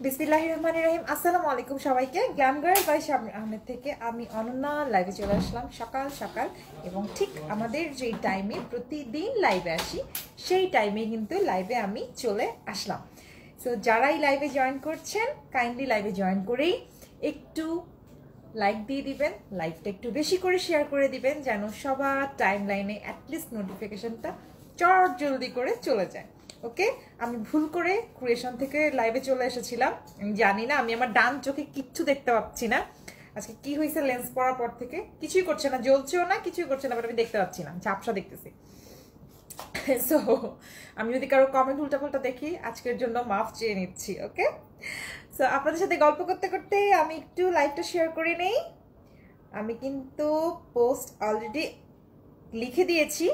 বিসমিল্লাহির রহমানির রহিম। আসসালামু আলাইকুম সবাইকে। Glam girl by Shabnur Ahmed থেকে আমি অনন্যা লাইভে চলে আসলাম সকাল সকাল, এবং ঠিক আমাদের যেই টাইমে প্রতিদিন লাইভে আসি সেই টাইমে কিন্তু লাইভে আমি চলে আসলাম। সো যারাই লাইভে জয়েন করছেন কাইন্ডলি লাইভে জয়েন করেই একটু লাইক দিয়ে দিবেন, লাইভটা একটু বেশি করে শেয়ার করে দিবেন যেন সবার টাইম লাইনে অ্যাটলিস্ট নোটিফিকেশনটা চট জলদি করে চলে যায়। ওকে, আমি ভুল করে ক্রিয়েশন থেকে লাইভে চলে এসেছিলাম। আমি জানি না, আমি আমার ডান চোখে কিচ্ছু দেখতে পাচ্ছি না। আজকে কি হয়েছে, লেন্স পরার পর থেকে কিছুই করছে না, জ্বলছেও না, কিছুই করছে না, বাট আমি দেখতে পাচ্ছি না, ঝাপসা দেখতেছি। সো আমি যদি কারো কমেন্ট উল্টাপাল্টা দেখি আজকের জন্য মাফ চেয়ে নিচ্ছি। ওকে, সো আপনাদের সাথে গল্প করতে করতে আমি একটু লাইভটা শেয়ার করে নেই। আমি কিন্তু পোস্ট অলরেডি লিখে দিয়েছি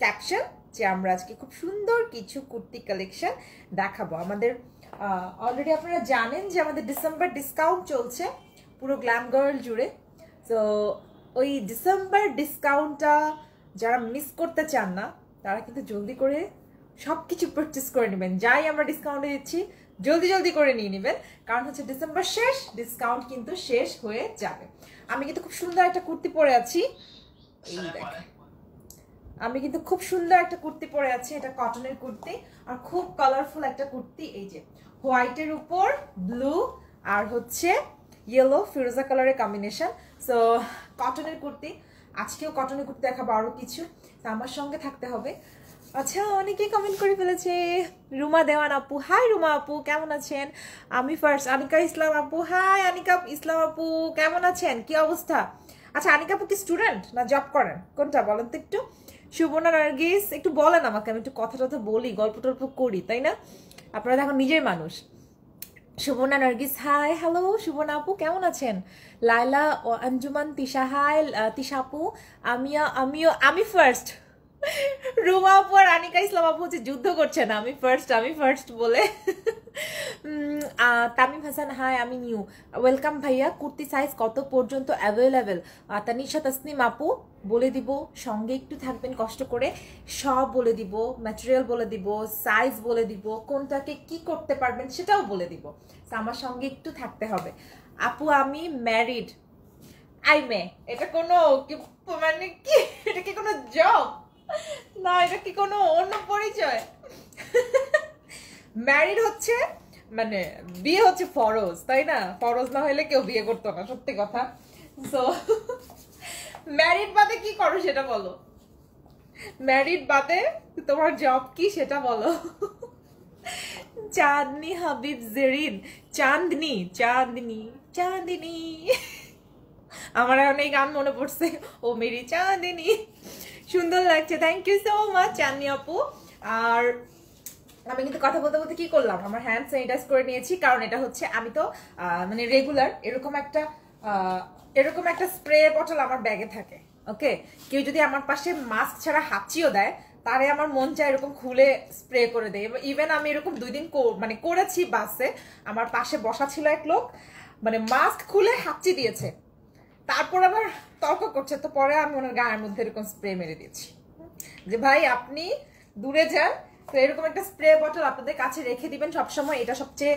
ক্যাপশন যে আমরা আজকে খুব সুন্দর কিছু কুর্তি কালেকশন দেখাবো। আমাদের অলরেডি আপনারা জানেন যে আমাদের ডিসেম্বর ডিসকাউন্ট চলছে পুরো গ্ল্যাম গার্ল জুড়ে। তো ওই ডিসেম্বর ডিসকাউন্টটা যারা মিস করতে চান না তারা কিন্তু জলদি করে সব কিছু পারচেস করে নেবেন। যাই আমরা ডিসকাউন্টে দিচ্ছি জলদি জলদি করে নিয়ে নেবেন, কারণ হচ্ছে ডিসেম্বর শেষ, ডিসকাউন্ট কিন্তু শেষ হয়ে যাবে। আমি কিন্তু খুব সুন্দর একটা কুর্তি পরে আছি, এই দেখেন, আমি কিন্তু খুব সুন্দর একটা কুর্তি পরে আছি। এটা কটনের কুর্তি আর খুব কালারফুল একটা কুর্তি, এই যে হোয়াইটের উপর ব্লু আর হচ্ছে ইয়েলো ফিরোজা কালারের কম্বিনেশন। সো কটনের কুর্তি, আজকেও কটনের কুর্তি দেখাবো আরো কিছু, আমার সঙ্গে থাকতে হবে। আচ্ছা, অনেকে কমেন্ট করে ফেলেছে। রুমা দেওয়ান আপু, হাই রুমা আপু কেমন আছেন? আমি ফার্স্ট আনিকা ইসলাম আপু, হাই আনিকা ইসলাম আপু কেমন আছেন, কি অবস্থা? আচ্ছা, আনিকা আপু কি স্টুডেন্ট না জব করেন, কোনটা বলেন তো একটু? সুবর্ণা নার্গিস একটু বলেন আমাকে, আমি একটু কথা টথা বলি, গল্প টল্প করি, তাই না? আপনারা দেখো নিজের মানুষ। সুবর্ণা নার্গিস হাই, হ্যালো সুবর্ণা আপু কেমন আছেন? লাইলা ও আঞ্জুমান তিশা হাই তিশা আপু, আমি ফার্স্ট। রুমা আপু আর আনিকা ইসলাম আপু হচ্ছে যুদ্ধ করছে না, আমি ফার্স্ট বলে। তামিম হাসান হাই, আমি নিউ, ওয়েলকাম ভাইয়া। কুর্তি সাইজ কত পর্যন্ত অ্যাভেলেবেল? তানিশা তাসনিম আপু বলে দিব, সঙ্গে একটু থাকবেন কষ্ট করে, সব বলে দিব, ম্যাটেরিয়াল বলে দিব, সাইজ বলে দিব, কোনটাকে কি করতে পারবেন সেটাও বলে দিব। আমার সঙ্গে একটু থাকতে হবে। আপু আমি ম্যারিড। আই মে, এটা কোনো মানে কি, এটা কি কোনো জব না, এটা কি কোনো অন্য পরিচয়? ম্যারিড হচ্ছে মানে বিয়ে হচ্ছে ফরজ, তাই না? ফরজ না হলে কেউ বিয়ে করতো না, সত্যি কথা। সো ম্যারিড বাদে কি করো সেটা বলো, ম্যারিড বাদে তোমার জব কি সেটা বলো। চাঁদনি হাবিব জেরিন, চাঁদনি চাঁদনি চাঁদনি, আমার এখন এই গান মনে পড়ছে, ও মেরি চাঁদনি, সুন্দর লাগছে, থ্যাংক ইউ সো মাচ চাঁদনি আপু। আর আমি কিন্তু কথা বলতে বলতে কি করলাম, আমার হ্যান্ড স্যানিটাইজ করে নিয়েছি, কারণ এটা হচ্ছে আমি তো মানে রেগুলার এরকম একটা স্প্রে বটল আমার ব্যাগে থাকে। ওকে, কেউ যদি আমার পাশে মাস্ক ছাড়া হাঁচিও দেয় তারে আমার মন চায় এরকম খুলে স্প্রে করে দেয়। ইভেন আমি এরকম 2 দিন মানে করেছি বাসে, আমার পাশে বসা ছিল এক লোক, মানে মাস্ক খুলে হাঁচি দিয়েছে, তারপর আবার তর্ক করছে, তো পরে আমি ওনার গায়ের মধ্যে এরকম স্প্রে মেরে দিয়েছি যে ভাই আপনি দূরে যান। তো এরকম একটা স্প্রে বটল আপনাদের কাছে রেখে দিবেন সবসময়, এটা সবচেয়ে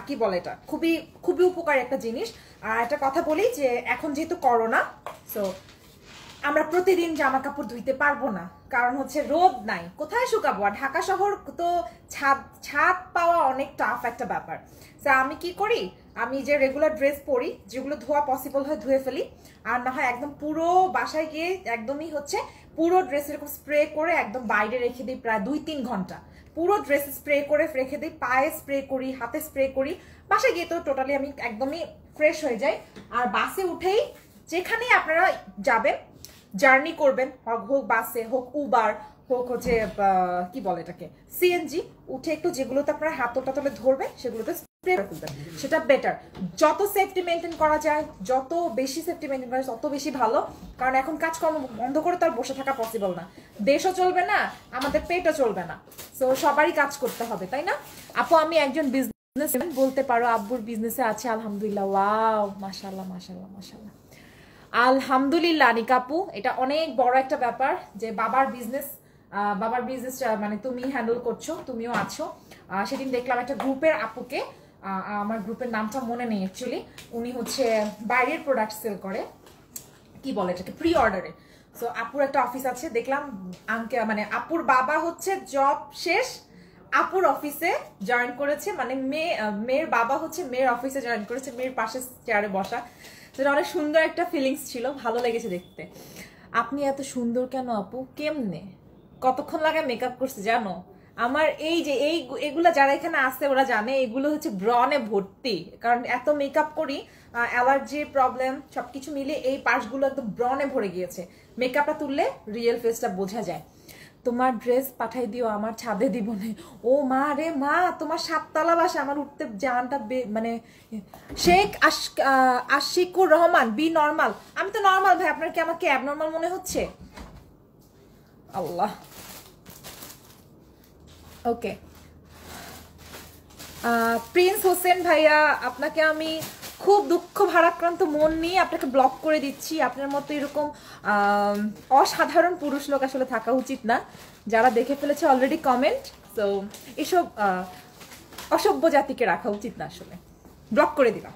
কি বলে, এটা খুবই খুবই উপকারী একটা জিনিস। আর একটা কথা বলি যে এখন যেহেতু করোনা, সো আমরা প্রতিদিন জামা কাপড় ধুইতে পারবো না, কারণ হচ্ছে রোদ নাই, কোথায় শুকাবো? আর ঢাকা শহর তো ছাদ পাওয়া অনেক টাফ একটা ব্যাপার। তো আমি কি করি, আমি যে রেগুলার ড্রেস পরি যেগুলো ধোয়া পসিবল হয় ধুয়ে ফেলি, আর না হয় একদম পুরো বাসায় গিয়ে একদমই হচ্ছে পুরো ড্রেস এরকম স্প্রে করে একদম বাইরে রেখে দিই প্রায় 2-3 ঘন্টা, পুরো ড্রেস স্প্রে করে রেখে দিই, পায়ে স্প্রে করি, হাতে স্প্রে করি, বাসায় গিয়ে তো টোটালি আমি একদমই ফ্রেশ হয়ে যাই। আর বাসে উঠেই যেখানেই আপনারা যাবেন, জার্নি করবেন, হোক বাসে, হোক উবার, হোক হচ্ছে কি বলে এটাকে সিএনজি, উঠে একটু যেগুলোতে আপনারা হাতল টাতলে ধরবেন সেগুলোতে স্প্রে করে ফেলবেন, সেটা বেটার। যত সেফটি মেনটেন করা যায়, যত বেশি সেফটি মেনটেন করা যায় তত বেশি ভালো, কারণ এখন কাজকর্ম বন্ধ করে তো আর বসে থাকা পসিবল না, দেশও চলবে না, আমাদের পেটও চলবে না, সো সবারই কাজ করতে হবে, তাই না? আপু আমি একজন বিজনেস বলতে পারো, আব্বুর বিজনেসে আছে আলহামদুলিল্লাহ। ওয়াও, মাশাআল্লাহ মাশাআল্লাহ মাশাআল্লাহ, আলহামদুলিল্লাহ আনিকা আপু, এটা অনেক বড় একটা ব্যাপার যে বাবার বিজনেস মানে তুমি হ্যান্ডেল করছো, তুমিও আছো। সেদিন দেখলাম একটা গ্রুপের আপুকে আমার গ্রুপের নামটা মনে নেই অ্যাকচুয়ালি, উনি হচ্ছে বাইরের প্রোডাক্ট সেল করে, কি বলে এটাকে, প্রি অর্ডারে। সো আপুর একটা অফিস আছে, দেখলাম মানে আপুর বাবা হচ্ছে জব শেষ আপুর অফিসে জয়েন করেছে, মানে মেয়ের বাবা হচ্ছে মেয়ের অফিসে জয়েন করেছে, মেয়ের পাশে চেয়ারে বসা। সেটা অনেক সুন্দর একটা ফিলিংস ছিল, ভালো লেগেছে দেখতে। আপনি এত সুন্দর কেন আপু, কেমনে কতক্ষণ লাগে মেকআপ করছে জানো? আমার এই যে এগুলা যারা এখানে আসছে ওরা জানে এগুলো হচ্ছে ব্রণে ভর্তি, কারণ এত মেকআপ করি, অ্যালার্জির প্রবলেম সবকিছু মিলে এই পার্টসগুলো একদম ব্রণে ভরে গিয়েছে। মেকআপটা তুললে রিয়েল ফেসটা বোঝা যায়। তোমার ড্রেস পাঠাই দিও, আমার ছাদে দিব না। ও মা রে মা, তোমার 7তলা বাসা, আমার উঠতে জানটা মানে। Sheikh Ashikur Rahman, be normal. আমি তো নর্মাল ভাই, আপনার কি আমাকে অ্যাবনর্মাল মনে হচ্ছে? আল্লাহ। ওকে, প্রিন্স হোসেন ভাইয়া, আপনাকে আমি খুব দুঃখ ভারাক্রান্ত মন নিয়ে আপনাকে ব্লক করে দিচ্ছি। আপনার মতো এরকম অসাধারণ পুরুষ লোক আসলে থাকা উচিত না, যারা দেখে ফেলেছে অলরেডি কমেন্ট। তো এসব অসভ্য জাতিকে রাখা উচিত না, আসলে ব্লক করে দিলাম।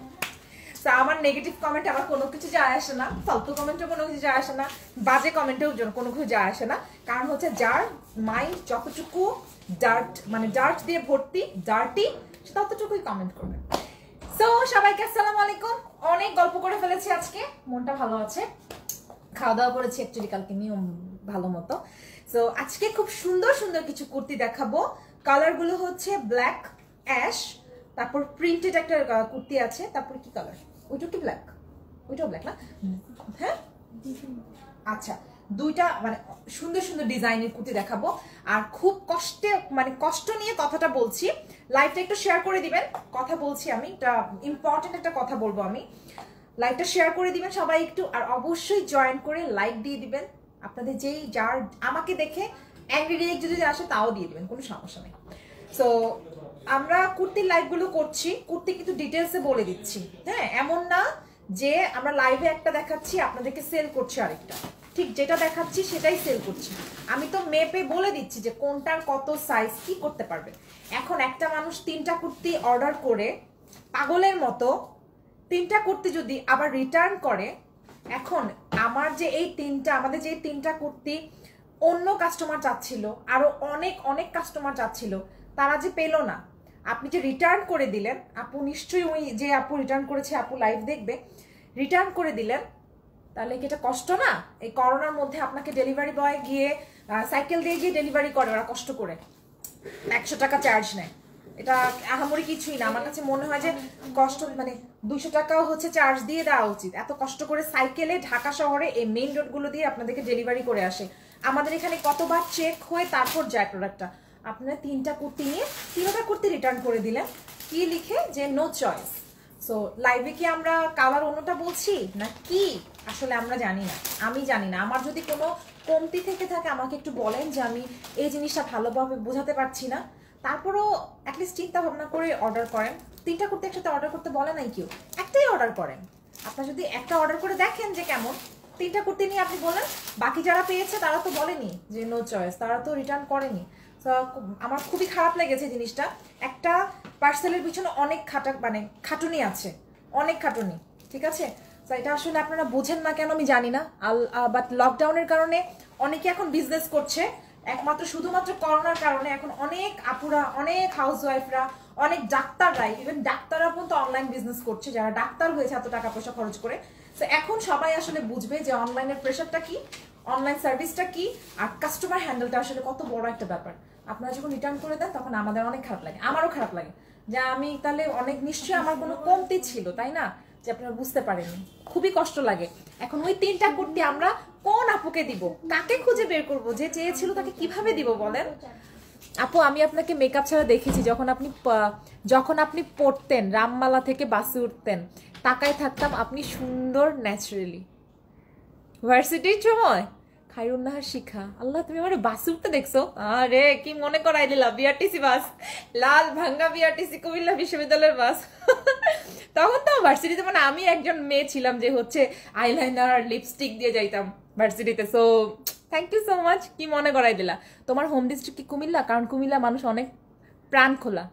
তো আমার নেগেটিভ কমেন্ট আমার কোনো কিছু যায় আসে না, ফালতু কমেন্টও কোনো কিছু যায় আসে না, বাজে কমেন্টেও কোনো কিছু যায় আসে না। কারণ হচ্ছে যার মাইন্ড যতটুকু ডার্ট, মানে ডার্ট দিয়ে ভর্তি, ডার্টি, সে ততটুকুই কমেন্ট করবে। সো সবাইকে আসসালামু আলাইকুম। অনেক গল্প করে ফেলেছি আজকে, মনটা ভালো আছে, খাওয়া দাওয়া করেছি অ্যাকচুয়ালি কালকে নিয়ম ভালো মতো। সো আজকে খুব সুন্দর সুন্দর কিছু কুর্তি দেখাবো। কালারগুলো হচ্ছে ব্ল্যাক, অ্যাশ, তারপর প্রিন্টেড একটা কুর্তি আছে, তারপর কি কালার, ওইটা কি ব্ল্যাক, ওইটাও ব্ল্যাক না? হ্যাঁ আচ্ছা, দুইটা মানে সুন্দর সুন্দর ডিজাইনের কুর্তি দেখাবো। আর খুব কষ্টে, মানে কষ্ট নিয়ে কথাটা বলছি, লাইভটা একটু শেয়ার করে দিবেন। কথা বলছি আমি, এটা ইম্পর্টেন্ট একটা কথা বলবো আমি, লাইভটা শেয়ার করে দিবেন সবাই একটু, আর অবশ্যই জয়েন করে লাইক দিয়ে দিবেন। আপনাদের যেই যার আমাকে দেখে অ্যাংরি রিয়েক্ট যদি আসে তাও দিয়ে দিবেন, কোনো সমস্যা নেই। সো আমরা কুর্তির লাইভগুলো করছি, কুর্তি কিন্তু ডিটেলসে বলে দিচ্ছি, হ্যাঁ, এমন না যে আমরা লাইভে একটা দেখাচ্ছি আপনাদেরকে সেল করছি আরেকটা, ঠিক যেটা দেখাচ্ছি সেটাই সেল করছি। আমি তো মেপে বলে দিচ্ছি যে কোনটার কত সাইজ কি করতে পারবে। এখন একটা মানুষ 3টা কুর্তি অর্ডার করে পাগলের মতো 3টা কুর্তি যদি আবার রিটার্ন করে, এখন আমার যে এই আমাদের যে 3টা কুর্তি অন্য কাস্টমার চাচ্ছিল, আরো অনেক অনেক কাস্টমার চাচ্ছিল, তারা যে পেলো না, আপনি যে রিটার্ন করে দিলেন, আপু নিশ্চয়ই ওই যে আপু রিটার্ন করেছে, আপু লাইভ দেখবে, রিটার্ন করে দিলেন, তাহলে কি এটা কষ্ট না? এই করোনার মধ্যে আপনাকে ডেলিভারি বয় গিয়ে সাইকেল দিয়ে গিয়ে ডেলিভারি করে, ওরা কষ্ট করে 100 টাকা চার্জ নেয়, এটা আহামরি কিছুই না। আমার কাছে মনে হয় যে কষ্ট, মানে 200 টাকাও হচ্ছে চার্জ দিয়ে দেওয়া উচিত। এত কষ্ট করে সাইকেলে ঢাকা শহরে এই মেইন রোডগুলো দিয়ে আপনাদেরকে ডেলিভারি করে আসে, আমাদের এখানে কতবার চেক হয়ে তারপর যায় প্রোডাক্টটা। আপনারা 3টা কুর্তি নিয়ে 3টা কুর্তি রিটার্ন করে দিলেন, কি লিখে যে নো চয়েস। সো লাইভে কি আমরা কালার অন্যটা বলছি না কি, আসলে আমরা জানি না, আমি জানি না। আমার যদি কোনো কমতি থেকে থাকে আমাকে একটু বলেন যে আমি এই জিনিসটা ভালোভাবে বোঝাতে পারছি না, তারপরও অ্যাটলিস্ট চিন্তা ভাবনা করে অর্ডার করেন। 3টা কুর্তি একসাথে অর্ডার করতে বলে নাই কেউ, একটাই অর্ডার করেন। আপনার যদি একটা অর্ডার করে দেখেন যে কেমন, 3টা কুর্তি নিয়ে আপনি বলেন। বাকি যারা পেয়েছে তারা তো বলেনি যে নো চয়েস, তারা তো রিটার্ন করেনি। আমার খুবই খারাপ লেগেছে জিনিসটা। একটা পার্সেলের পিছনে অনেক মানে খাটুনি আছে, অনেক খাটুনি, ঠিক আছে? তো এটা আসলে আপনারা বোঝেন না কেন আমি জানি না। বাট লকডাউনের কারণে অনেকে এখন বিজনেস করছে, একমাত্র শুধুমাত্র করোনার কারণে এখন অনেক আপুরা, অনেক হাউসওয়াইফরা, অনেক ডাক্তাররাই, ইভেন ডাক্তাররা পর্যন্ত অনলাইন বিজনেস করছে, যারা ডাক্তার হয়েছে এত টাকা পয়সা খরচ করে। তো এখন সবাই আসলে বুঝবে যে অনলাইনের প্রেশারটা কি, অনলাইন সার্ভিসটা কি, আর কাস্টমার হ্যান্ডেলটা আসলে কত বড় একটা ব্যাপার। আপনারা যখন রিটার্ন করে দেন তখন আমাদের অনেক খারাপ লাগে, আমারও খারাপ লাগে যে আমি তাহলে অনেক নিশ্চয়ই আমার কোনো কমতি ছিল, তাই না, যে আপনারা বুঝতে পারেননি, খুবই কষ্ট লাগে। এখন ওই 3টা কুর্তি আমরা কোন আপুকে দিব, কাকে খুঁজে বের করব, যে চেয়েছিল তাকে কিভাবে দিব বলেন? আপু আমি আপনাকে মেকআপ ছাড়া দেখেছি, যখন আপনি পড়তেন, রামমালা থেকে বাসে উঠতেন, তাকায় থাকতাম, আপনি সুন্দর ন্যাচারালি। ভার্সিটির সময় খায়রুন্নাহার শিখা, আল্লাহ তুমি আমার বাসে উঠতে দেখছো? আরে কি মনে করাই দিলা, বিআরটিসি বাস, লাল ভাঙ্গা বিআরটিসি কুমিল্লা বিশ্ববিদ্যালয়ের বাস। তখন তো ভার্সিটিতে মানে আমি একজন মেয়ে ছিলাম যে হচ্ছে আইলাইনার লিপস্টিক দিয়ে যাইতাম ভার্সিটিতে। So thank you so much, কি মনে করাই দিলা। তোমার হোম ডিস্ট্রিক্ট কি কুমিল্লা? কারণ কুমিল্লা মানুষ অনেক প্রাণ খোলা।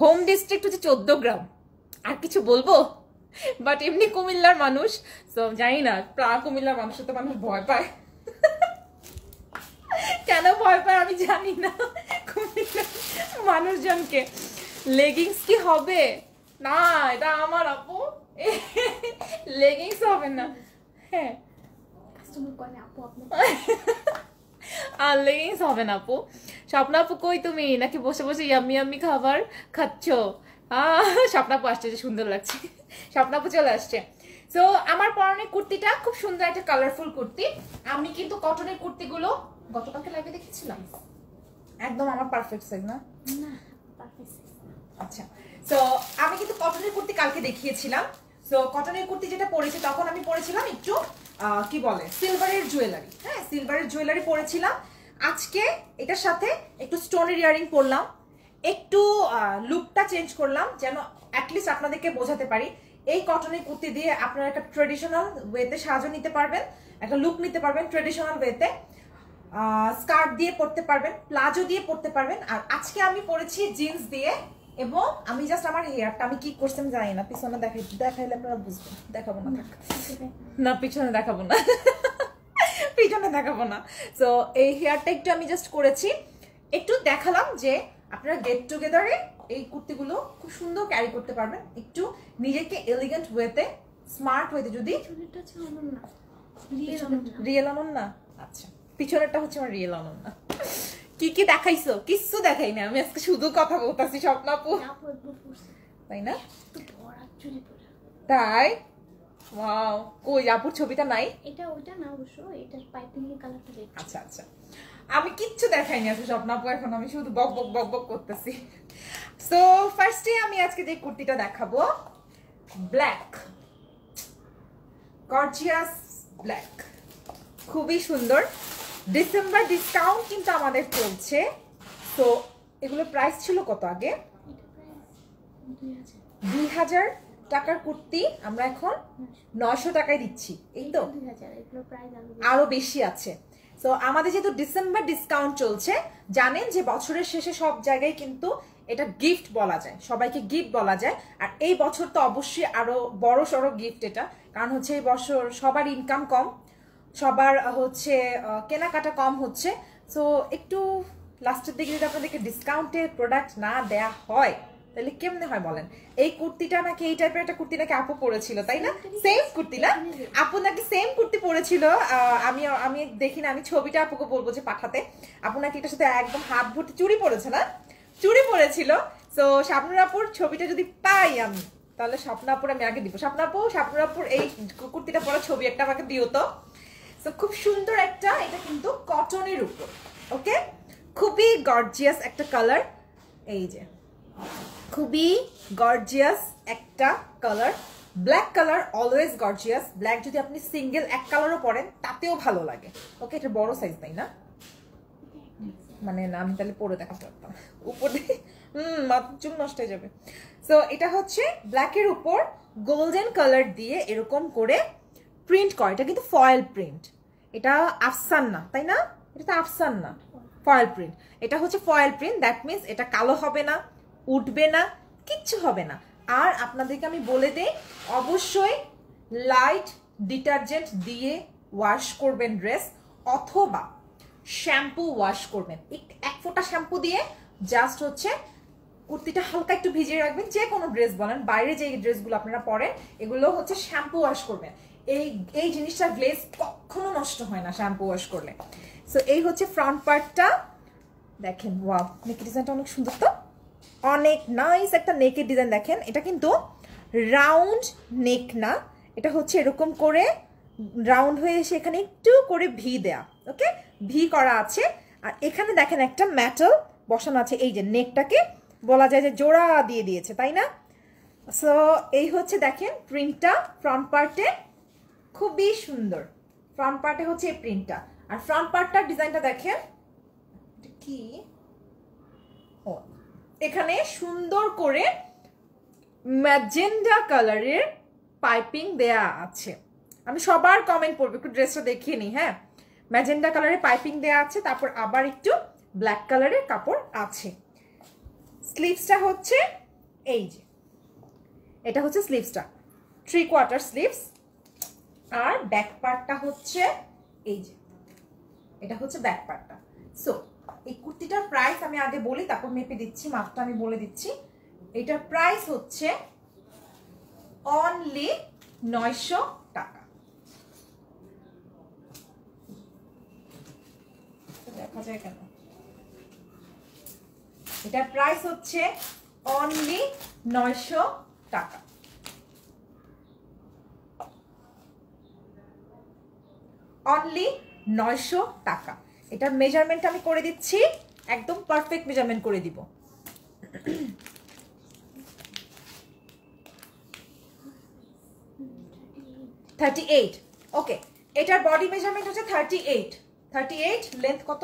হোম ডিস্ট্রিক্ট হচ্ছে 14 গ্রাম। আর কিছু বলবো? বাট এমনি কুমিল্লার মানুষ, তো জানি না কুমিল্লার মানুষের তো মানুষ ভয় পায়, কেন ভয় পায় আমি জানি না কুমিল্লার মানুষজনকে। লেগিংস কি হবে? না, এটা আমার আপু, লেগিংস হবে না। হ্যাঁ, আর লেগিংস হবে না আপু। স্বপ্না আপু কই তুমি? নাকি বসে বসে ইয়াম্মি ইয়াম্মি খাবার খাচ্ছ? স্বপ্না আপু আসছে, যে সুন্দর লাগছে। স্বপ্না আপু চলে আসছে। তো আমার পরনের কুর্তিটা খুব সুন্দর একটা কালারফুল কুর্তি। আমি কিন্তু কটনের কুর্তিগুলো গতকালকে লাইভে দেখেছিলাম, একদম আমার পারফেক্ট সাইজ না? আচ্ছা, তো আমি কিন্তু কটনের কুর্তি কালকে দেখিয়েছিলাম। তো কটনের কুর্তি যেটা পরেছি তখন আমি পরেছিলাম একটু কি বলে সিলভারের জুয়েলারি। হ্যাঁ, সিলভারের জুয়েলারি পরেছিলাম। আজকে এটার সাথে একটু স্টোনের ইয়ারিং পরলাম, একটু লুকটা চেঞ্জ করলাম যেন অ্যাটলিস্ট আপনাদেরকে বোঝাতে পারি এই কটনের কুর্তি দিয়ে আপনারা একটা ট্রেডিশনাল ওয়েতে সাজও নিতে পারবেন, একটা লুক নিতে পারবেন ট্রেডিশনাল ওয়েতে। স্কার্ট দিয়ে পরতে পারবেন, প্লাজো দিয়ে পরতে পারবেন। আর আজকে আমি পরেছি জিন্স দিয়ে, এবং আমি জাস্ট আমার হেয়ারটা আমি কি করছি আমি জানি না, পিছনে দেখাইলে আপনারা বুঝবেন। দেখাবো না, থাক না, পিছনে দেখাবো না, পিছনে দেখাবো না। তো এই হেয়ারটা একটু আমি জাস্ট করেছি, একটু দেখালাম যে আপনারা গেট টুগেদারে এই কুর্তিগুলো খুব সুন্দর ক্যারি করতে পারবেন, একটু নিজেকে এলিগেন্ট ওয়েতে স্মার্ট ওয়েতে। যদি রিয়েল অনন্যা, আচ্ছা পিছনেরটা হচ্ছে আমার রিয়েল অনন্যা। কি কি দেখাইছো? কিচ্ছু দেখাই না, আমি আজকে শুধু কথা বলতেছি। স্বপ্না আপু, তাই না? তাই? ওয়াও, কই আপুর ছবিটা নাই? এটা ওইটা না, অবশ্য এটা পাইপিং এর কালারটা দেখছি। আচ্ছা আচ্ছা, আমি কিচ্ছু দেখাইনি আজকে স্বপ্না আপু, এখন আমি শুধু বক বক বক বক করতেছি। সো ফার্স্টে আমি আজকে যে কুর্তিটা দেখাবো, ব্ল্যাক, গর্জিয়াস ব্ল্যাক, খুবই সুন্দর। ডিসেম্বর ডিসকাউন্ট কিন্তু আমাদের চলছে। তো এগুলো প্রাইস ছিল কত আগে? 2000 টাকার কুর্তি আমরা এখন 900 টাকায় দিচ্ছি, এই তো আরো বেশি আছে। তো আমাদের যেহেতু ডিসেম্বর ডিসকাউন্ট চলছে, জানেন যে বছরের শেষে সব জায়গায় কিন্তু এটা গিফট বলা যায়, সবাইকে গিফট বলা যায়। আর এই বছর তো অবশ্যই আরো বড় সড়ো গিফট এটা, কারণ হচ্ছে এই বছর সবার ইনকাম কম, সবার হচ্ছে কেনাকাটা কম হচ্ছে। সো একটু লাস্টের দিকে যদি আপনাদেরকে ডিসকাউন্টে প্রোডাক্ট না দেয়া হয় তাহলে কেমনে হয় বলেন? এই কুর্তিটা নাকি এই টাইপের একটা কুর্তি নাকি আপু পরেছিল, তাই না? সেম কুর্তি না? আপু নাকি সেম কুর্তি পরেছিল, আমি দেখি না, আমি ছবিটা আপুকে বলবো যে পাঠাতে। আপু নাকি এটার সাথে একদম হাত ভর্তি চুড়ি পরেছে না? চুড়ি পরেছিল। সো স্বপ্না আপুর ছবিটা যদি পাই আমি, তাহলে স্বপ্না আপুর আমি আগে দিব। স্বপ্না আপুর এই কুর্তিটা পরা ছবি একটা আমাকে দিও তো। সো খুব সুন্দর একটা, এটা কিন্তু কটনের উপর, ওকে, খুবই গর্জিয়াস একটা কালার। এই যে খুবই গর্জিয়াস একটা colour, black colour always gorgeous. Black যদি আপনি সিঙ্গেল এক কালারও পরেন তাতেও ভালো লাগে। ওকে, এটা বড় সাইজ তাই না? মানে না, আমি তাহলে পরে দেখাতে পারতাম উপরে, মাত্র চুল নষ্ট হয়ে যাবে। সো এটা হচ্ছে ব্ল্যাকের উপর গোল্ডেন কালার দিয়ে এরকম করে প্রিন্ট করা। এটা কিন্তু ফয়েল প্রিন্ট, এটা আফসান না, তাই না? এটা তো আফসান না, ফয়েল প্রিন্ট। এটা হচ্ছে ফয়েল প্রিন্ট, দ্যাট মিনস এটা কালো হবে না, উঠবে না, কিচ্ছু হবে না। আর আপনাদেরকে আমি বলে দেই, অবশ্যই লাইট ডিটারজেন্ট দিয়ে ওয়াশ করবেন ড্রেস, অথবা শ্যাম্পু ওয়াশ করবেন। এক ফোঁটা শ্যাম্পু দিয়ে জাস্ট হচ্ছে কুর্তিটা হালকা একটু ভিজিয়ে রাখবেন। যে কোনো ড্রেস বলেন, বাইরে যে ড্রেসগুলো আপনারা পরেন এগুলো হচ্ছে শ্যাম্পু ওয়াশ করবেন। এই জিনিসটা গ্লেজ কখনো নষ্ট হয় না শ্যাম্পু ওয়াশ করলে। সো এই হচ্ছে ফ্রন্ট পার্টটা, দেখেন ওয়াও, নেকের ডিজাইনটা অনেক সুন্দর, তো অনেক নাইস একটা নেকের ডিজাইন। দেখেন এটা কিন্তু রাউন্ড নেক না, এটা হচ্ছে এরকম করে রাউন্ড হয়ে এসে এখানে একটু করে ভি দেয়া, ওকে, ভি করা আছে। আর এখানে দেখেন একটা মেটাল বসানো আছে, এই যে নেকটাকে বলা যায় যে জোড়া দিয়ে দিয়েছে, তাই না? সো এই হচ্ছে দেখেন প্রিন্টটা ফ্রন্ট পার্টে, খুবই সুন্দর। ফ্রন্ট পার্টে হচ্ছে এই প্রিন্টটা, আর ফ্রন্ট পার্টটার ডিজাইনটা দেখেন কি, ও এখানে সুন্দর করে ম্যাজেন্ডা কালারের পাইপিং দেয়া আছে। আমি সবার কমেন্ট পড়বো, একটু ড্রেসটা দেখিয়ে নিই। হ্যাঁ, ম্যাজেন্ডা কালারের পাইপিং দেয়া আছে, তারপর আবার একটু ব্ল্যাক কালারের কাপড় আছে। স্লিভসটা হচ্ছে এই যে এটা হচ্ছে স্লিভসটা, 3/4 স্লিভস। আর ব্যাক পার্টটা হচ্ছে এই যে, এটা হচ্ছে ব্যাক পার্টটা। সো এই কুর্তিটার প্রাইস আমি আগে বলি, তারপর মেপে দিচ্ছি, মাপটা আমি বলে দিচ্ছি। এটার প্রাইস হচ্ছে অনলি 900 টাকা। দেখা যায় কেন? এটার প্রাইস হচ্ছে অনলি 900 টাকা। অনলি 900 টাকা। এটার মেজারমেন্ট আমি করে দিচ্ছি, একদম পারফেক্ট মেজারমেন্ট করে দিব। 38। ওকে, এটার বডি মেজারমেন্ট হচ্ছে 38। 38 লেন্থ কত?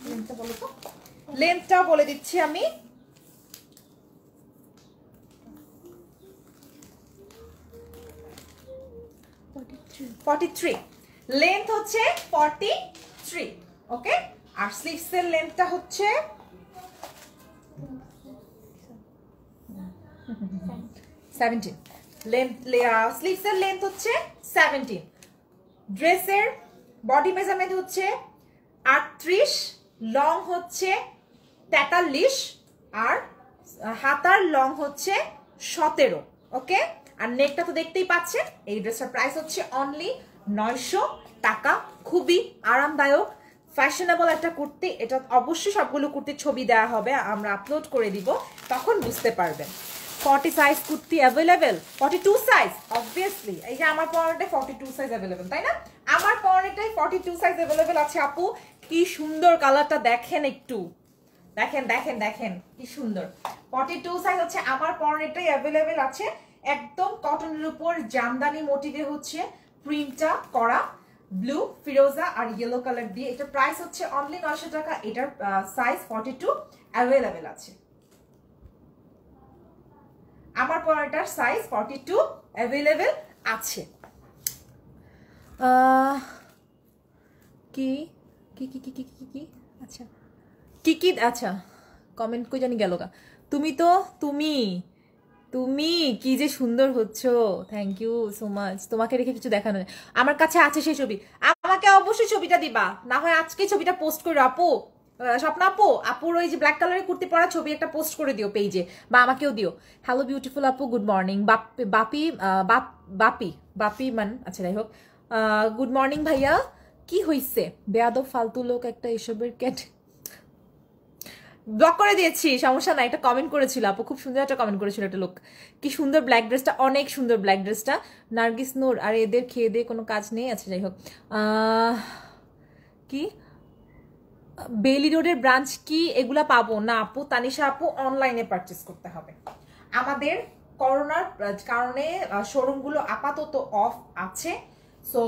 লেন্থটা বলো তো। লেন্থটাও বলে দিচ্ছি আমি। লেন্থ হচ্ছে 43। ওকে, আর স্লিভসের লেন্থটা হচ্ছে 17। স্লিভসের লেন্থ হচ্ছে 17। ড্রেসের বডি মেজারমেন্ট হচ্ছে 38, লং হচ্ছে 43, আর হাতার লং হচ্ছে 17। ওকে, আর নেকটা তো দেখতেই পাচ্ছেন। এই ড্রেসটার প্রাইস হচ্ছে অনলি 900 টাকা। খুবই আরামদায়ক ফ্যাশনেবল একটা কুর্তি। এটা অবশ্যই সবগুলো কুর্তির ছবি দেওয়া হবে, আমরা আপলোড করে দিব, তখন বুঝতে পারবেন। 40 size kurti available, 42 size obviously. এই যে আমার পরনেটাই 42 সাইজ অ্যাভেলেবেল, তাই না? আমার পরনেটাই 42 সাইজ অ্যাভেলেবেল আছে আপু। কি সুন্দর কালারটা দেখেন, একটু দেখেন দেখেন দেখেন কি সুন্দর। 42 সাইজ হচ্ছে আমার পরনেটাই অ্যাভেলেবেল আছে। একদম কটনের উপর জামদানি মোটিভে হচ্ছে প্রিন্টটা করা, ব্লু, ফিরোজা আর ইয়েলো কালার দিয়ে। এটার প্রাইস হচ্ছে অনলি 900 টাকা। এটার সাইজ 42 অ্যাভেলেবেল আছে। আমার পরনেটার সাইজ 42 অ্যাভেলেবেল আছে। কি কি কি কি কি কি কি আচ্ছা, কি কি আচ্ছা, কমেন্ট কই জানি গেল গা। তুমি তো তুমি তুমি কি যে সুন্দর হচ্ছ, থ্যাংক ইউ সো মাচ। তোমাকে রেখে কিছু দেখানো যায়? আমার কাছে আছে সেই ছবি, আমাকে অবশ্যই ছবিটা দিবা, না হয় আজকে ছবিটা পোস্ট করে আপু, স্বপ্ন আপু, আপুর ওই যে ব্ল্যাক কালারের কুর্তি পরা ছবি একটা পোস্ট করে দিও পেজে, বা আমাকেও দিও। হ্যালো বিউটিফুল আপু, গুড মর্নিং। বাপি বাপি বাপি মান, আচ্ছা যাই হোক, গুড মর্নিং ভাইয়া। কি হইছে বেয়াদব ফালতু লোক একটা, এসবের ক্যাট ব্লক করে দিয়েছি, সমস্যা নাই। একটা কমেন্ট করেছিল আপু, খুব সুন্দর একটা কমেন্ট করেছিল একটা লোক। কি সুন্দর ব্ল্যাক ড্রেসটা, অনেক সুন্দর ব্ল্যাক ড্রেসটা। নার্গিস নূর, আর এদের খেয়ে দিয়ে কোনো কাজ নেই। আচ্ছা যাই হোক, কি বেলি রোডের ব্রাঞ্চ কি এগুলা পাবো না আপু? তানিশা আপু, অনলাইনে পারচেস করতে হবে। আমাদের করোনার কারণে শোরুমগুলো আপাতত অফ আছে। সো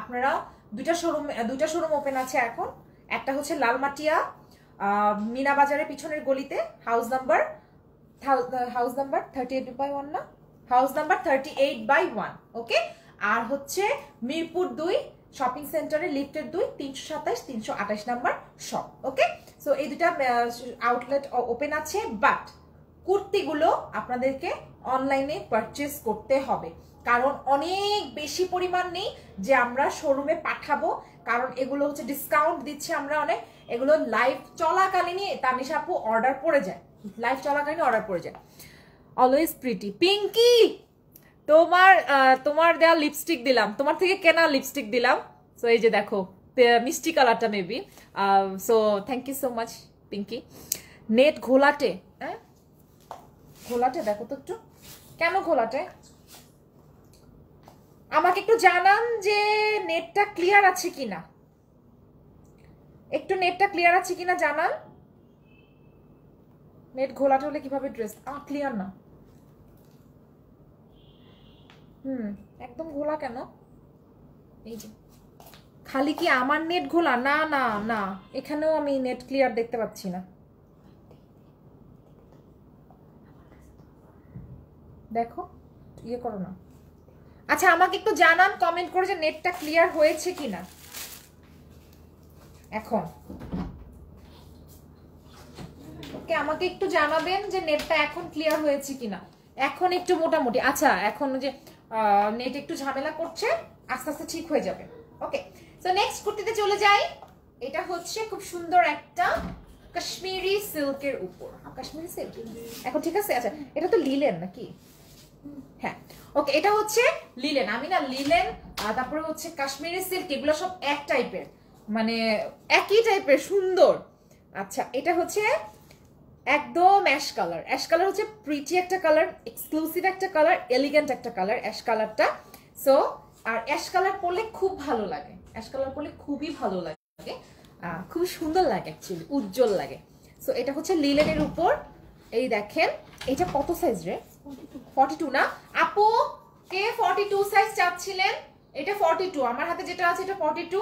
আপনারা দুইটা শোরুম ওপেন আছে এখন। একটা হচ্ছে লালমাটিয়া মিনা বাজারের পিছনের গলিতে, হাউস নাম্বার 38/1 না, হাউস নাম্বার 38/1। ওকে, আর হচ্ছে মিরপুর 2 শপিং সেন্টারে লিফটের 2, 327 328 নাম্বার শপ। ওকে, সো এই দুটা আউটলেট ওপেন আছে। বাট কুর্তিগুলো আপনাদেরকে অনলাইনে পারচেস করতে হবে, কারণ অনেক বেশি পরিমাণ নেই যে আমরা শোরুমে পাঠাবো, কারণ এগুলো হচ্ছে ডিসকাউন্ট দিচ্ছে আমরা অনেক। এগুলো লাইভ চলাকালীনই তানিশা আপু অর্ডার পড়ে যায়, লাইভ চলাকালীন অর্ডার পড়ে যায়। অলওয়েজ প্রিটি পিঙ্কি, তোমার দেওয়া লিপস্টিক দিলাম, তোমার থেকে কেনা লিপস্টিক দিলাম। সো এই যে দেখো মিষ্টি কালারটা maybe. So thank you so much Pinky. Net ঘোলাটে, হ্যাঁ ঘোলাটে, দেখো তো একটু কেন ঘোলাটে, আমাকে একটু জানান যে নেটটা ক্লিয়ার আছে কিনা, একটু নেটটা ক্লিয়ার আছে কিনা জানান। নেট ঘোলাটে হলে কিভাবে ড্রেস ক্লিয়ার না? একদম ঘোলা কেন? এই যে খালি কি আমার নেট ঘোলা? না না না, এখানেও আমি নেট ক্লিয়ার দেখতে পাচ্ছি না। দেখো ইয়ে করো না। আচ্ছা আমাকে একটু জানান কমেন্ট করে যে নেটটা ক্লিয়ার হয়েছে কিনা। এখন ওকে, আমাকে একটু জানাবেন যে নেটটা এখন ক্লিয়ার হয়েছে কিনা। এখন একটু মোটামুটি, আচ্ছা এখন যে নেট একটু ঝামেলা করছে, আস্তে আস্তে ঠিক হয়ে যাবে। ওকে, সো নেক্সট কুর্তিতে চলে যাই। এটা হচ্ছে খুব সুন্দর একটা কাশ্মীরি সিল্কের উপর, কাশ্মীরি সিল্ক এখন ঠিক আছে। আচ্ছা এটা তো লিলেন নাকি? হ্যাঁ ওকে, এটা হচ্ছে লিলেন। আমি না লিলেন তারপরে হচ্ছে কাশ্মীরি সিল্ক এগুলো সব এক টাইপের, মানে একই টাইপের সুন্দর। আচ্ছা এটা হচ্ছে একদম অ্যাশ কালার। অ্যাশ কালার হচ্ছে প্রিটি একটা কালার, এক্সক্লুসিভ একটা কালার, এলিগেন্ট একটা কালার অ্যাশ কালারটা। সো আর অ্যাশ কালার পরলে খুব ভালো লাগে, অ্যাশ কালার পরলে খুবই ভালো লাগে, খুব সুন্দর লাগে অ্যাকচুয়ালি, উজ্জ্বল লাগে। সো এটা হচ্ছে লিলেনের উপর। এই দেখেন এটা কত সাইজ রে? 42 না আপু? কে 42 সাইজ চাচ্ছিলেন? এটা 42, আমার হাতে যেটা আছে এটা 42।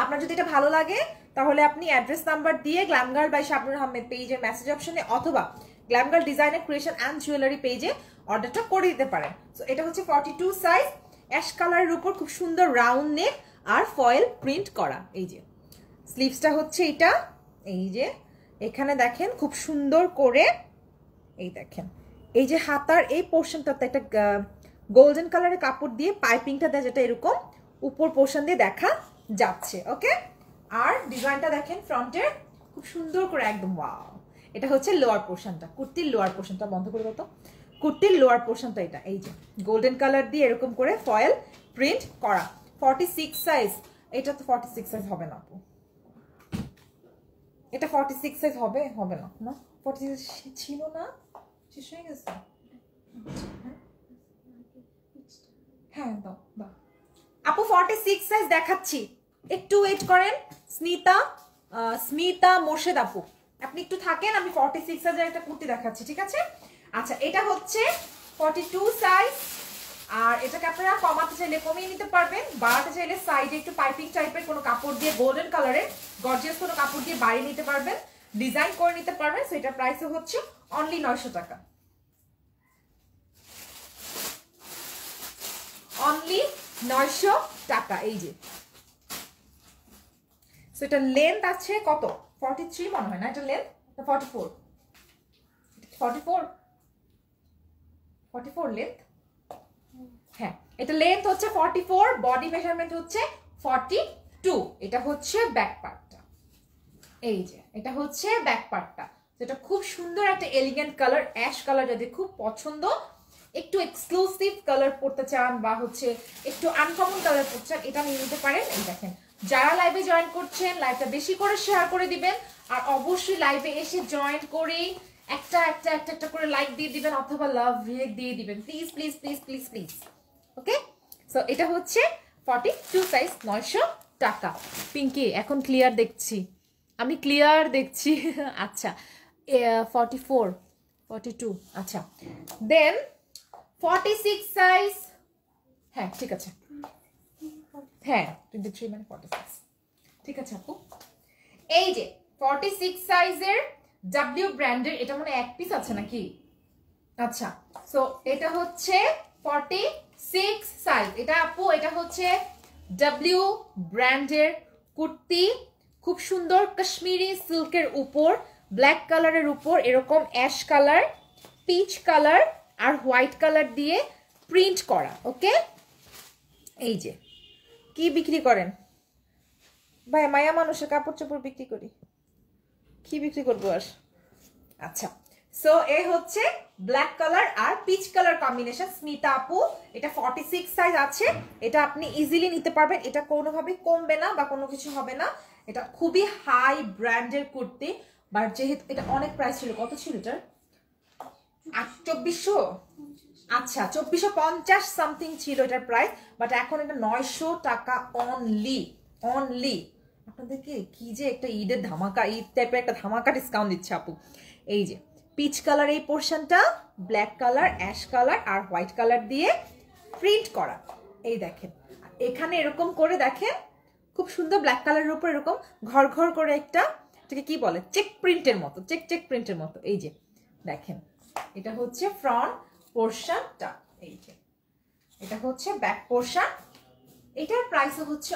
আপনার যদি এটা ভালো লাগে তাহলে আপনি অ্যাড্রেস নাম্বার দিয়ে glam girl by Shabnur Ahmed পেজের মেসেজ অপশনে অথবা glam girl designer creation and jewellery পেজে অর্ডারটা করে দিতে পারেন। সো এটা হচ্ছে 42 সাইজ, অ্যাশ কালারের উপর খুব সুন্দর রাউন্ড নেক আর ফয়েল প্রিন্ট করা। এই যে স্লিভসটা হচ্ছে এটা, এই যে এখানে দেখেন খুব সুন্দর করে, এই দেখেন এই যে হাতার এই পোর্শনটাতে একটা গোল্ডেন কালারের কাপড় দিয়ে পাইপিংটা দেয়, যেটা এরকম উপর পোর্শন দিয়ে দেখা যাচ্ছে। ওকে, আর ডিজাইনটা দেখেন ফ্রন্টের খুব সুন্দর করে একদম ওয়াও। এটা হচ্ছে লোয়ার পোর্শনটা, কুর্তির লোয়ার পোর্শনটা বন্ধ করে দাও তো, কুর্তির লোয়ার পোর্শনটা এটা। এই যে গোল্ডেন কালার দিয়ে এরকম করে ফয়েল প্রিন্ট করা। 46 সাইজ, এটা তো 46 সাইজ হবে না আপু, এটা 46 সাইজ হবে হবে না, না 46 ছিল না, শেষ হয়ে গেছে। হ্যাঁ দাও দাও আপু, 46 সাইজ দেখাচ্ছি, একটু ওয়েট করেন। স্মিতা মোর্শেদ আপু আপনি একটু থাকেন, আমি 46 সাইজের একটা কুর্তি দেখাচ্ছি, ঠিক আছে? আচ্ছা এটা হচ্ছে 42 সাইজ, আর এটাকে আপনারা কমাতে চাইলে কমিয়ে নিতে পারবেন, বাড়াতে চাইলে সাইডে একটু পাইপিং টাইপের কোনো কাপড় দিয়ে গোল্ডেন কালারের গর্জিয়াস কোনো কাপড় দিয়ে বাড়িয়ে নিতে পারবেন, ডিজাইন করে নিতে পারবেন। সো এটার প্রাইস হচ্ছে অনলি 900 টাকা, অনলি 900 টাকা। এই যে সো এটা লেন্থ আছে কত? 43 মনে হয় না, এটা লেন্থ 44, 44 লেন্থ। হ্যাঁ এটা লেন্থ হচ্ছে 44, বডি মেজারমেন্ট হচ্ছে 42। এটা হচ্ছে ব্যাক পার্টটা, এই যে এটা হচ্ছে ব্যাক পার্টটা। যেটা খুব সুন্দর একটা এলিগেন্ট কালার, অ্যাশ কালার, যদি খুব পছন্দ, একটু এক্সক্লুসিভ কালার পড়তে চান বা হচ্ছে একটু আনকমন কালার পড়তে চান, এটা নিয়ে নিতে পারেন। এই দেখেন যারা লাইভে জয়েন করছেন লাইভটা বেশি করে শেয়ার করে দিবেন, আর অবশ্যই লাইভে এসে জয়েন করেই একটা একটা একটা একটা করে লাইক দিয়ে দিবেন অথবা লাভ রিয়েক্ট দিয়ে দিবেন, please please please please please. Okay, so এটা হচ্ছে 42 সাইজ, 900 টাকা। পিঙ্কি এখন ক্লিয়ার দেখছি, আমি ক্লিয়ার দেখছি। আচ্ছা 44, 42, আচ্ছা দেন 46 সাইজ, হ্যাঁ ঠিক আছে, হ্যাঁ 23 মানে 46, ঠিক আছে আপু। এই যে 46 সাইজের ডাব্লিউ ব্র্যান্ডের, এটা মানে এক পিস আছে নাকি? আচ্ছা সো এটা হচ্ছে 46 সাইজ, এটা আপু এটা হচ্ছে ডাব্লিউ ব্র্যান্ডের কুর্তি, খুব সুন্দর কাশ্মীরি সিল্কের উপর ব্ল্যাক কালারের উপর এরকম অ্যাশ কালার, পিচ কালার আর হোয়াইট কালার দিয়ে প্রিন্ট করা। ওকে, এই যে কি বিক্রি করেন ভাই? মায়া মানুষের কাপড় চোপড় বিক্রি করি, কি বিক্রি করবো আর। আচ্ছা সো এই হচ্ছে ব্ল্যাক কালার আর পিচ কালার কম্বিনেশন। স্মিতা আপু এটা 46 সাইজ আছে, এটা আপনি ইজিলি নিতে পারবেন, এটা কোনোভাবে কমবে না বা কোনো কিছু হবে না, এটা খুবই হাই ব্র্যান্ডের কুর্তি। বাট যেহেতু এটা অনেক প্রাইস ছিল, কত ছিল এটার? 2400, আচ্ছা 2450 সামথিং ছিল এটার প্রাইস, বাট এখন এটা 900 টাকা অনলি, অনলি। আপনাদেরকে কি যে একটা ঈদের ধামাকা, ঈদ টাইপের একটা ধামাকা ডিসকাউন্ট দিচ্ছে আপু। এই যে পিচ কালার এই পোর্শনটা, ব্ল্যাক কালার, অ্যাশ কালার আর হোয়াইট কালার দিয়ে প্রিন্ট করা। এই দেখেন এখানে এরকম করে দেখেন খুব সুন্দর ব্ল্যাক কালারের উপর এরকম ঘর ঘর করে একটা, এটাকে কি বলে, চেক প্রিন্টের মতো, চেক চেক প্রিন্টের মতো। এই যে দেখেন এটা হচ্ছে ফ্রন্ট পোর্শনটা, এই যে এটা হচ্ছে ব্যাক পোর্শন। এটার প্রাইস হচ্ছে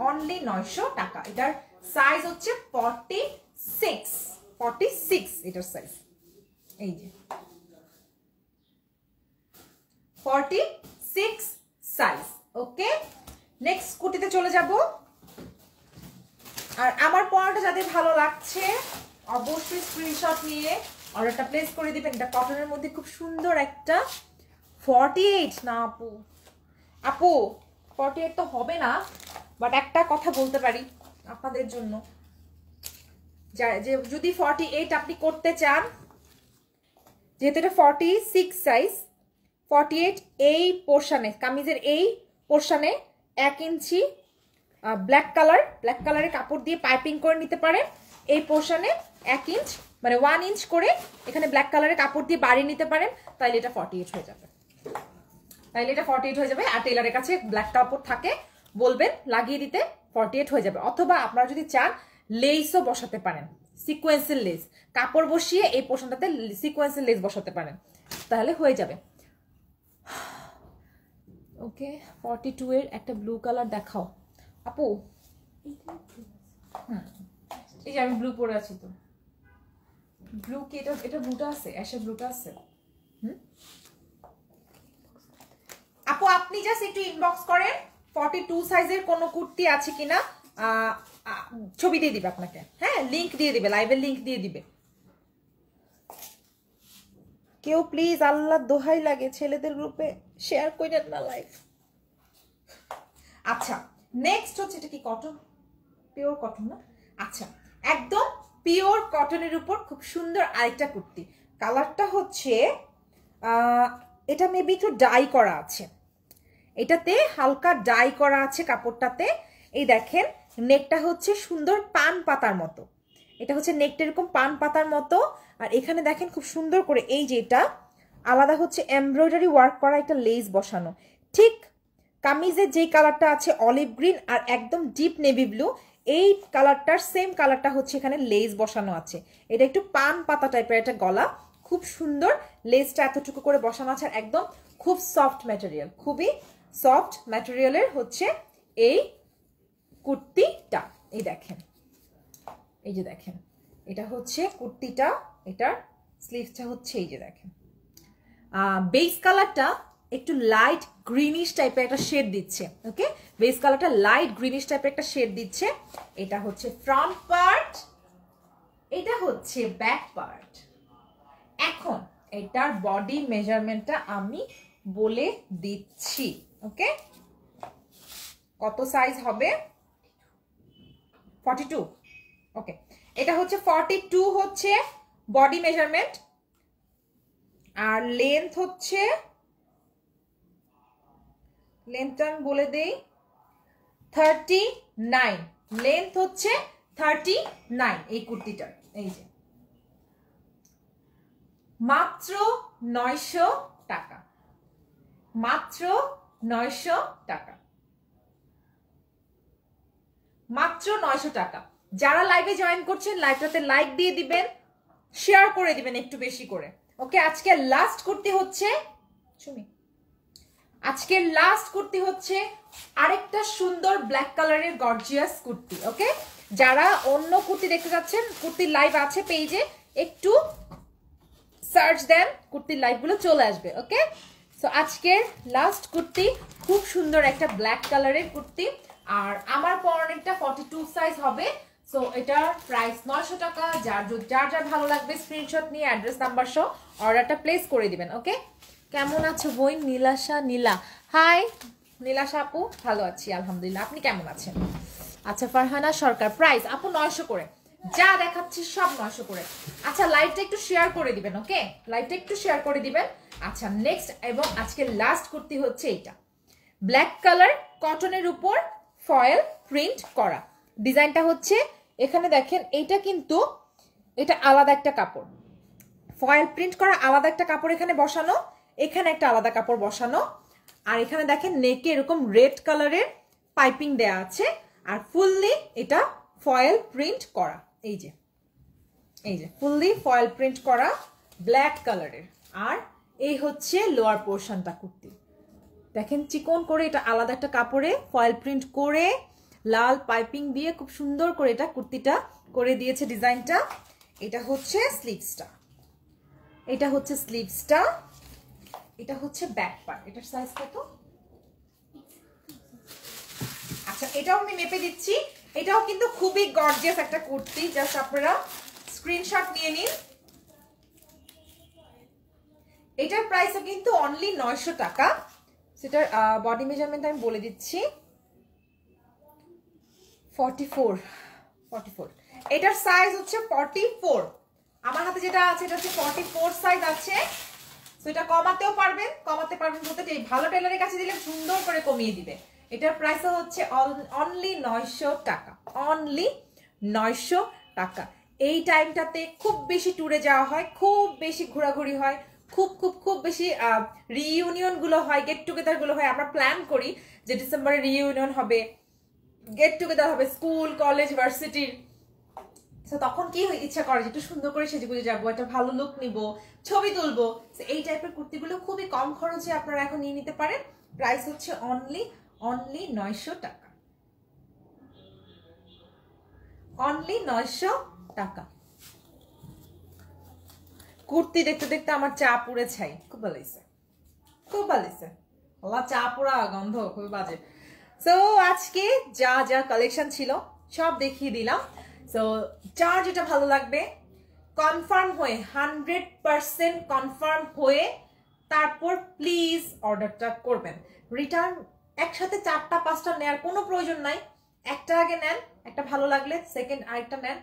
অনলি 900 টাকা। এটার সাইজ হচ্ছে 46 46 এটার সাইজ, এই যে 46 সাইজ। ওকে, নেক্সট কুর্তিতে চলে যাব। আর আমার পরাটা যাদের ভালো লাগছে অবশ্যই স্ক্রিনশট নিয়ে অর্ডারটা প্লেস করে দিবেন। এটা কটনের মধ্যে খুব সুন্দর একটা 48 না আপু, আপু 48 তো হবে না, বাট একটা কথা বলতে পারি আপনাদের জন্য, যে যদি 48 আপনি করতে চান, যেহেতু এটা 46 সাইজ, 48 এই পোর্শনে, কামিজের এই পোর্শনে 1 ইঞ্চি ব্ল্যাক কালারের কাপড় দিয়ে পাইপিং করে নিতে পারেন। এই পোর্শনে 1 ইঞ্চ মানে 1 ইঞ্চ করে এখানে ব্ল্যাক কালারের কাপড় দিয়ে বাড়িয়ে নিতে পারেন, তাইলে এটা 48 হয়ে যাবে। আর টেলারের কাছে ব্ল্যাক কাপড় থাকে, বলবেন লাগিয়ে দিতে, 48 হয়ে যাবে। অথবা আপনারা যদি চান লেসও বসাতে পারেন, সিকোয়েন্সের লেস কাপড় বসিয়ে এই পোর্শনটাতে সিকোয়েন্সের লেস বসাতে পারেন, তাহলে হয়ে যাবে। ওকে, 42 এর একটা ব্লু কালার দেখাও আপু। এই যে আমি ব্লু পরে আছি, তো ব্লু কি এটা ব্লুটা আছে, অ্যাশের ব্লুটা আছে। আপু আপনি জাস্ট একটু ইনবক্স করেন 42 সাইজের কোন কুর্তি আছে কিনা, ছবি দিয়ে দিবে আপনাকে, হ্যাঁ লিংক দিয়ে দিবে, লাইভের লিংক দিয়ে দিবে। কেউ প্লিজ আল্লাহ দোহাই লাগে ছেলেদের গ্রুপে শেয়ার করেন না লাইভ। আচ্ছা নেক্সট হচ্ছে, এটা কি কটন, পিওর কটন না? আচ্ছা একদম পিওর কটনের উপর খুব সুন্দর আরেকটা কুর্তি, কালারটা হচ্ছে এটা মেবি একটু ডাই করা আছে, এটাতে হালকা ডাই করা আছে কাপড়টাতে। এই দেখেন নেকটা হচ্ছে সুন্দর পান পাতার মতো, এটা হচ্ছে নেকটা এরকম পান পাতার মতো। আর এখানে দেখেন খুব সুন্দর করে এই যে এটা আলাদা হচ্ছে এমব্রয়ডারি ওয়ার্ক করা একটা লেস বসানো, ঠিক কামিজের যেই কালারটা আছে অলিভ গ্রিন আর একদম ডিপ নেভি ব্লু, এই কালারটার সেম কালারটা হচ্ছে এখানে লেস বসানো আছে। এটা একটু পান পাতা টাইপের একটা গলা, খুব সুন্দর লেসটা এতটুকু করে বসানো আছে। আর একদম খুব সফট ম্যাটেরিয়াল, খুবই সফট ম্যাটেরিয়ালের হচ্ছে এই কুর্তিটা। এই দেখেন, এই যে দেখেন এটা হচ্ছে কুর্তিটা, এটার স্লিভসটা হচ্ছে এই যে দেখেন, বেস কালারটা একটু লাইট গ্রিনিশ টাইপের একটা শেড দিচ্ছে। ওকে, বেস কালারটা লাইট গ্রিনিশ টাইপের একটা শেড দিচ্ছে। এটা হচ্ছে ফ্রন্ট পার্ট, এটা হচ্ছে ব্যাক পার্ট। এখন এটার বডি মেজারমেন্টটা আমি বলে দিচ্ছি। ওকে, কত সাইজ হবে? 42। ওকে, এটা হচ্ছে 42 হচ্ছে বডি মেজারমেন্ট, আর লেন্থ হচ্ছে, লেন্থটা আমি বলে দেই 39, লেন্থ হচ্ছে 39 এই কুর্তিটার। এই যে মাত্র 900 টাকা, মাত্র 900 টাকা, মাত্র 900 টাকা। যারা লাইভে জয়েন করছেন লাইভটাতে লাইক দিয়ে দিবেন, শেয়ার করে দিবেন একটু বেশি করে। ওকে, আজকে লাস্ট কুর্তি হচ্ছে, আজকের লাস্ট কুর্তি হচ্ছে আরেকটা সুন্দর ব্ল্যাক কালারের গর্জিয়াস কুর্তি। ওকে, যারা অন্য কুর্তি দেখতে যাচ্ছেন, কুর্তির লাইভ আছে পেজে, একটু সার্চ দেন, কুর্তির লাইভগুলো চলে আসবে। ওকে, সো আজকের লাস্ট কুর্তি খুব সুন্দর একটা ব্ল্যাক কালারের কুর্তি, আর আমার পরনেরটা 42 সাইজ হবে। সো এটার প্রাইস 900 টাকা। যার যার ভালো লাগবে স্ক্রিনশট নিয়ে অ্যাড্রেস নাম্বার সহ অর্ডারটা প্লেস করে দিবেন। ওকে, কেমন আছো বই? নীলাশা, নীলা, হাই নীলাশা আপু, ভালো আছি আলহামদুলিল্লাহ, আপনি কেমন আছেন? আচ্ছা, ফারহানা সরকার, প্রাইস আপু 900 করে, যা দেখাচ্ছি সব 900 করে। আচ্ছা, লাইভটা একটু শেয়ার করে দিবেন। ওকে, লাইভটা একটু শেয়ার করে দিবেন। আচ্ছা, নেক্সট এবং আজকের লাস্ট কুর্তি হচ্ছে এইটা, ব্ল্যাক কালার কটনের উপর ফয়েল প্রিন্ট করা। ডিজাইনটা হচ্ছে এখানে দেখেন, এইটা কিন্তু এটা আলাদা একটা কাপড়, ফয়েল প্রিন্ট করা আলাদা একটা কাপড় এখানে বসানো, এখানে একটা আলাদা কাপড় বসানো, আর এখানে দেখেন নেকে এরকম রেড কালারের পাইপিং দেয়া আছে, আর ফুললি এটা ফয়েল প্রিন্ট করা। এই যে ফুললি ফয়েল প্রিন্ট করা ব্ল্যাক কালারের। আর এই হচ্ছে লোয়ার পোর্শনটা কুর্তি, দেখেন চিকন করে এটা আলাদা একটা কাপড়ে ফয়েল প্রিন্ট করে লাল পাইপিং দিয়ে খুব সুন্দর করে এটা কুর্তিটা করে দিয়েছে ডিজাইনটা। এটা হচ্ছে স্লিভসটা, এটা হচ্ছে স্লিভসটা, এটা হচ্ছে ব্যাক পার্ট। এটার সাইজ কত? আচ্ছা এটাও আমি মেপে দিচ্ছি। এটাও কিন্তু খুবই গর্জিয়াস একটা কুর্তি, জাস্ট আপনারা স্ক্রিনশট নিয়ে নিন। এটার প্রাইসও কিন্তু অনলি 900 টাকা। সেটার বডি মেজারমেন্ট আমি বলে দিচ্ছি, 44। এটার সাইজ হচ্ছে 44। আমার হাতে যেটা আছে এটা হচ্ছে 44 সাইজ আছে। তো এটা কমাতেও পারবেন, কমাতে পারবেন বলতে যে ভালো টেলারের কাছে দিলে সুন্দর করে কমিয়ে দিবে। এটার প্রাইসও হচ্ছে অনলি 900 টাকা, অনলি 900 টাকা। এই টাইমটাতে খুব বেশি ট্যুরে যাওয়া হয়, খুব বেশি ঘোরাঘুরি হয়, খুব খুব খুব বেশি রিইউনিয়ন গুলো হয়, গেট টুগেদার গুলো হয়। আমরা প্ল্যান করি যে ডিসেম্বরে রিইউনিয়ন হবে, গেট টুগেদার হবে স্কুল কলেজ ভার্সিটির। তো তখন কি ইচ্ছা করে যে একটু সুন্দর করে সেজেগুজে যাবো, একটা ভালো লুক নিব, ছবি তুলবো। এই টাইপের কুর্তিগুলো খুবই কম খরচে আপনারা এখন নিয়ে নিতে পারেন। প্রাইস হচ্ছে অনলি 900 টাকা, অনলি 900 টাকা। কুর্তি দেখতে দেখতে আমার চা পুড়ে ছাই, খুব ভালো হয়েছে, খুব ভালো হয়েছে। আল্লাহ চা পোড়া গন্ধ খুবই বাজে। সো আজকে যা যা কালেকশন ছিল সব দেখিয়ে দিলাম। সো যার যেটা ভালো লাগবে কনফার্ম হয়ে 100% কনফার্ম হয়ে তারপর প্লিজ অর্ডারটা করবেন। রিটার্ন একসাথে 4টা 5টা নেওয়ার কোনো প্রয়োজন নাই। একটা আগে নেন, একটা ভালো লাগলে সেকেন্ড আরেকটা নেন,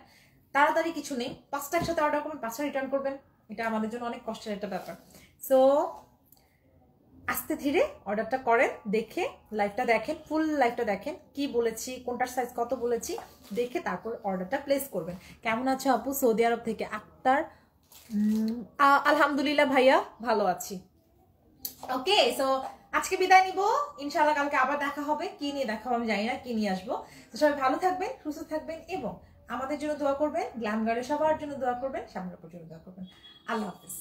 তাড়াতাড়ি কিছু নেই। 5টা একসাথে অর্ডার করবেন, 5টা রিটার্ন করবেন, এটা আমাদের জন্য অনেক কষ্টের একটা ব্যাপার। সো আস্তে ধীরে অর্ডারটা করেন, দেখে লাইভটা দেখেন, ফুল লাইভটা দেখেন, কি বলেছি, কোনটার সাইজ কত বলেছি, দেখে তারপর অর্ডারটা প্লেস করবেন। কেমন আছো আপু? সৌদি আরব থেকে আক্তার। আলহামদুলিল্লাহ ভাইয়া ভালো আছি। ওকে, সো আজকে বিদায় নিব, ইনশাআল্লাহ কালকে আবার দেখা হবে। কি নিয়ে দেখা হবে আমি জানি না, কি নিয়ে আসবো। তো সবাই ভালো থাকবেন, সুস্থ থাকবেন এবং আমাদের জন্য দোয়া করবেন, গ্ল্যাম গার্ডের সবার জন্য দোয়া করবেন, সামনের জন্য দোয়া করবেন। আল্লাহ হাফেজ।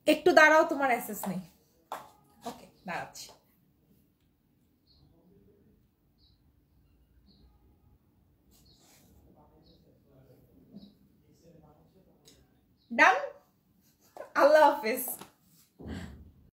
একটু দাঁড়াও, তোমার অ্যাক্সেস নেই। ওকে, দাঁড়াচ্ছি। ডান। আল্লাহ হাফেজ।